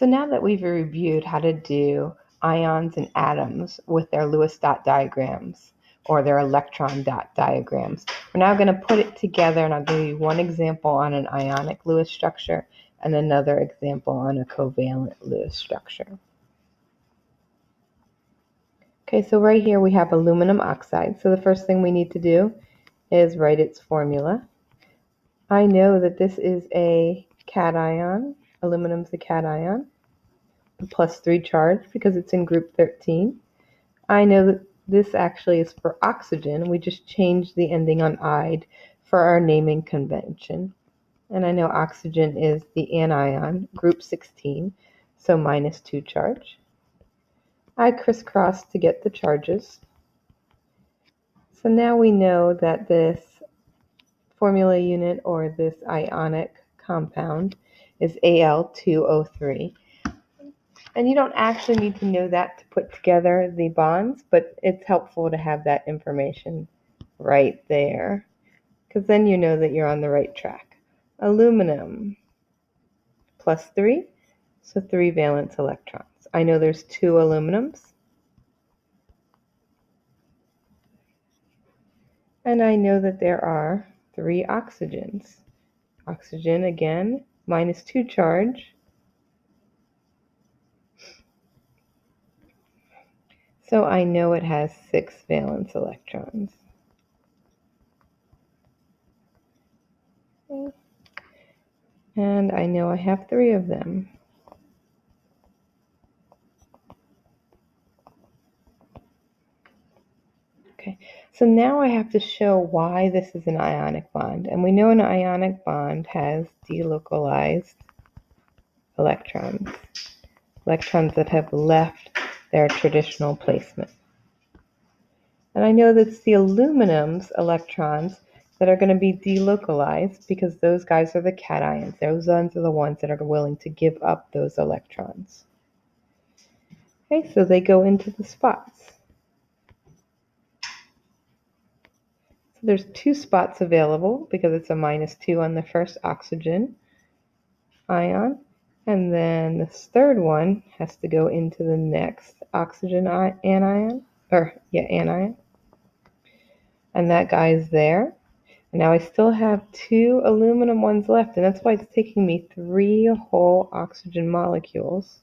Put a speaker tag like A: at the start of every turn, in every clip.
A: So now that we've reviewed how to do ions and atoms with their Lewis dot diagrams or their electron dot diagrams, we're now going to put it together, and I'll give you one example on an ionic Lewis structure and another example on a covalent Lewis structure. Okay, so right here we have aluminum oxide. So the first thing we need to do is write its formula. I know that this is a cation. Aluminum's a cation, +3 charge because it's in group 13. I know that this actually is for oxygen. We just changed the ending on "ide" for our naming convention. And I know oxygen is the anion, group 16, so -2 charge. I crisscross to get the charges. So now we know that this formula unit, or this ionic compound, is Al2O3. And you don't actually need to know that to put together the bonds, but it's helpful to have that information right there, because then you know that you're on the right track. Aluminum, +3, so 3 valence electrons. I know there's 2 aluminums. And I know that there are 3 oxygens. Oxygen, again, -2 charge. So I know it has 6 valence electrons. And I know I have 3 of them. Okay, so now I have to show why this is an ionic bond. And we know an ionic bond has delocalized electrons, electrons that have left their traditional placement. And I know that it's the aluminum's electrons that are going to be delocalized, because those guys are the cations. Those ones are the ones that are willing to give up those electrons. Okay, so they go into the spots. So there's 2 spots available because it's a -2 on the first oxygen ion. And then this third one has to go into the next oxygen anion. And that guy's there. And now I still have 2 aluminum ones left, and that's why it's taking me 3 whole oxygen molecules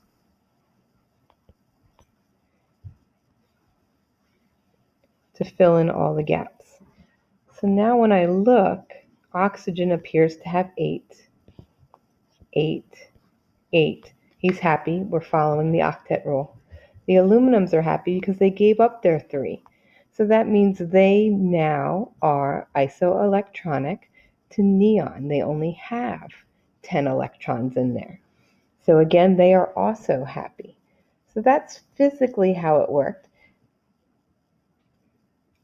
A: to fill in all the gaps. So now when I look, oxygen appears to have 8, 8, 8. He's happy. We're following the octet rule. The aluminums are happy because they gave up their 3. So that means they now are isoelectronic to neon. They only have 10 electrons in there. So again, they are also happy. So that's physically how it worked.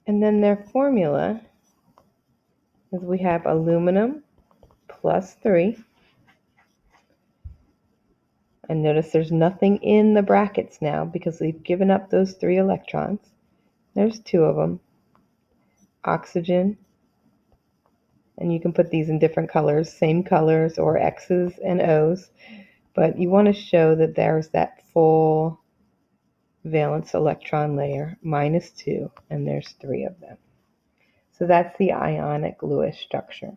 A: And then their formula is we have aluminum +3. And notice there's nothing in the brackets now because we've given up those 3 electrons. There's 2 of them. Oxygen. And you can put these in different colors, same colors, or X's and O's. But you want to show that there's that full valence electron layer, -2, and there's 3 of them. So that's the ionic Lewis structure.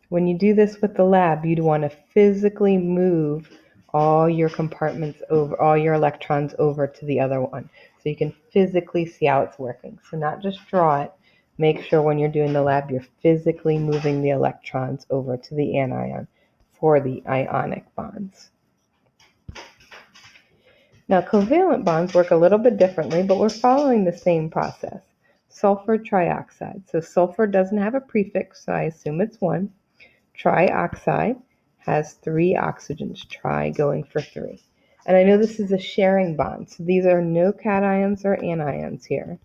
A: When you do this with the lab, you'd want to physically move all your compartments over, all your electrons over to the other one, so you can physically see how it's working. So not just draw it, make sure when you're doing the lab, you're physically moving the electrons over to the anion for the ionic bonds. Now, covalent bonds work a little bit differently, but we're following the same process. Sulfur trioxide. So sulfur doesn't have a prefix, so I assume it's 1. Trioxide has 3 oxygens, tri going for 3. And I know this is a sharing bond, so these are no cations or anions here.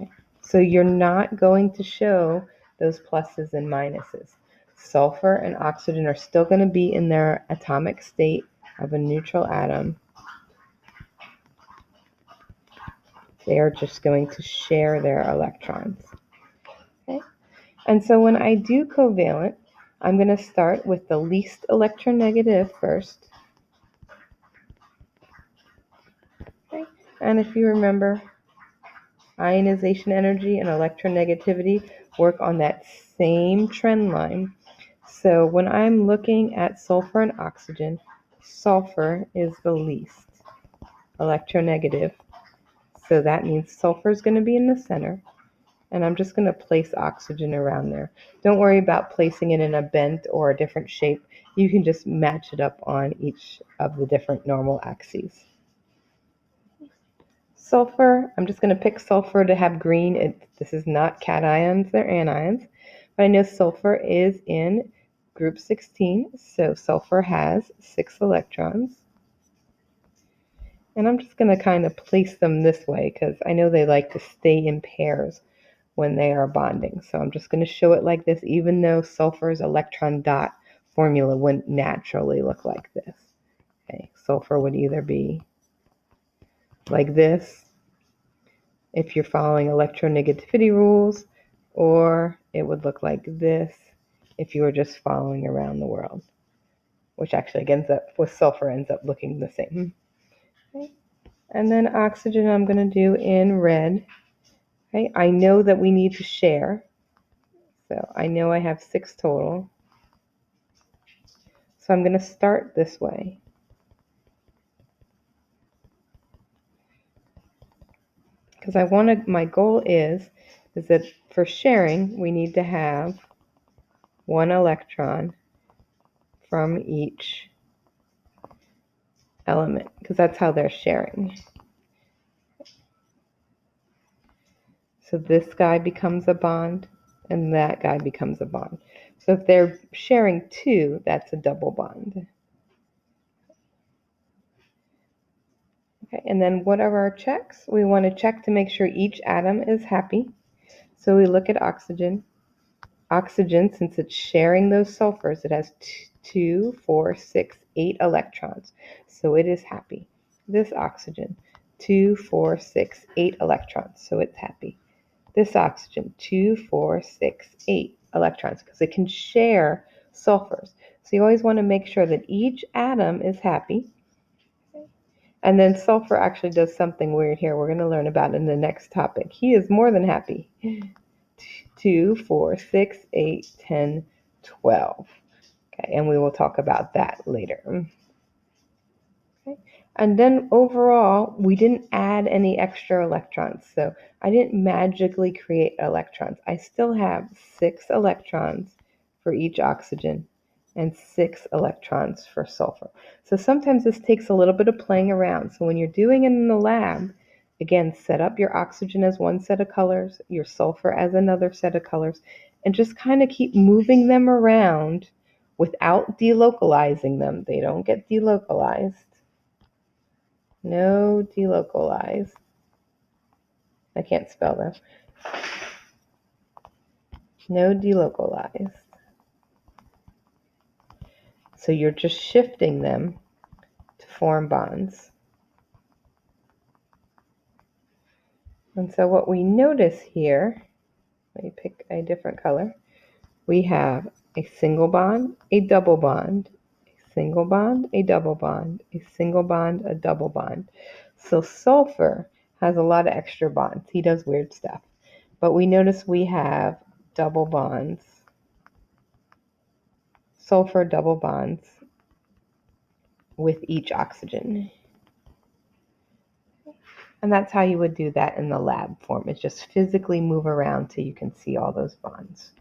A: Okay. So you're not going to show those pluses and minuses. Sulfur and oxygen are still going to be in their atomic state of a neutral atom. They are just going to share their electrons. Okay? And so when I do covalent, I'm going to start with the least electronegative first. Okay. And if you remember, ionization energy and electronegativity work on that same trend line. So when I'm looking at sulfur and oxygen, sulfur is the least electronegative. So that means sulfur is going to be in the center. And I'm just going to place oxygen around there. Don't worry about placing it in a bent or a different shape. You can just match it up on each of the different normal axes. Sulfur, I'm just going to pick sulfur to have green. This is not cations, they're anions. But I know sulfur is in group 16, so sulfur has 6 electrons. And I'm just going to kind of place them this way because I know they like to stay in pairs when they are bonding. So I'm just going to show it like this, even though sulfur's electron dot formula wouldn't naturally look like this. Okay, sulfur would either be like this if you're following electronegativity rules, or it would look like this if you were just following around the world, which actually ends up with sulfur ends up looking the same. Okay. And then oxygen I'm going to do in red. Okay, I know that we need to share. So I know I have 6 total. So I'm going to start this way. Because my goal is that for sharing, we need to have 1 electron from each element, because that's how they're sharing. So this guy becomes a bond, and that guy becomes a bond. So if they're sharing 2, that's a double bond. Okay, and then what are our checks? We want to check to make sure each atom is happy. So we look at oxygen. Oxygen, since it's sharing those sulfurs, it has 2, 4, 6, 8 electrons. So it is happy. This oxygen, 2, 4, 6, 8 electrons. So it's happy. This oxygen, 2, 4, 6, 8 electrons, because it can share sulfurs. So you always want to make sure that each atom is happy. And then sulfur actually does something weird here. We're going to learn about in the next topic. He is more than happy. 2, 4, 6, 8, 10, 12. Okay, and we will talk about that later. Okay. And then overall, we didn't add any extra electrons. So I didn't magically create electrons. I still have 6 electrons for each oxygen and 6 electrons for sulfur. So sometimes this takes a little bit of playing around. So when you're doing it in the lab, again, set up your oxygen as one set of colors, your sulfur as another set of colors, and just kind of keep moving them around without delocalizing them. They don't get delocalized. No delocalize. I can't spell that. No delocalized. So you're just shifting them to form bonds. And so what we notice here, let me pick a different color. We have a single bond, a double bond, a single bond, a double bond, a single bond, a double bond. So sulfur has a lot of extra bonds. He does weird stuff. But we notice we have double bonds, sulfur double bonds with each oxygen. And that's how you would do that in the lab form. It's just physically move around till you can see all those bonds.